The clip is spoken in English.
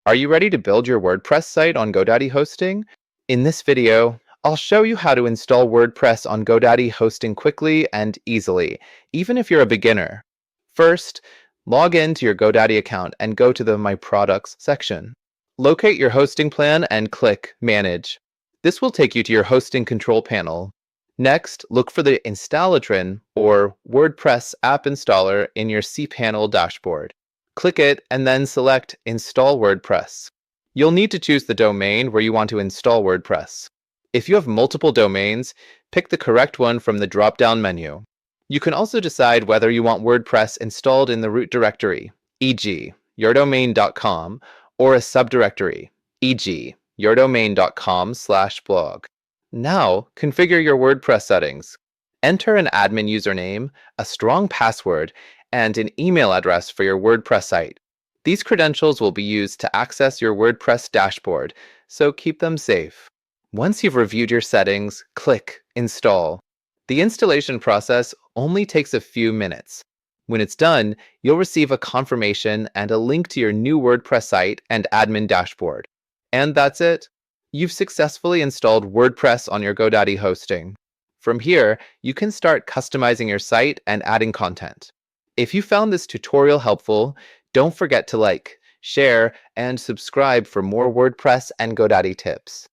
Are you ready to build your WordPress site on GoDaddy hosting? In this video, I'll show you how to install WordPress on GoDaddy hosting quickly and easily, even if you're a beginner. First, log into your GoDaddy account and go to the My Products section. Locate your hosting plan and click Manage. This will take you to your hosting control panel. Next, look for the Installatron or WordPress app installer in your cPanel dashboard. Click it and then select Install WordPress. You'll need to choose the domain where you want to install WordPress. If you have multiple domains, pick the correct one from the drop-down menu. You can also decide whether you want WordPress installed in the root directory, e.g., yourdomain.com, or a subdirectory, e.g., yourdomain.com/blog. Now, configure your WordPress settings. Enter an admin username, a strong password, and an email address for your WordPress site. These credentials will be used to access your WordPress dashboard, so keep them safe. Once you've reviewed your settings, click Install. The installation process only takes a few minutes. When it's done, you'll receive a confirmation and a link to your new WordPress site and admin dashboard. And that's it. You've successfully installed WordPress on your GoDaddy hosting. From here, you can start customizing your site and adding content. If you found this tutorial helpful, don't forget to like, share, and subscribe for more WordPress and GoDaddy tips.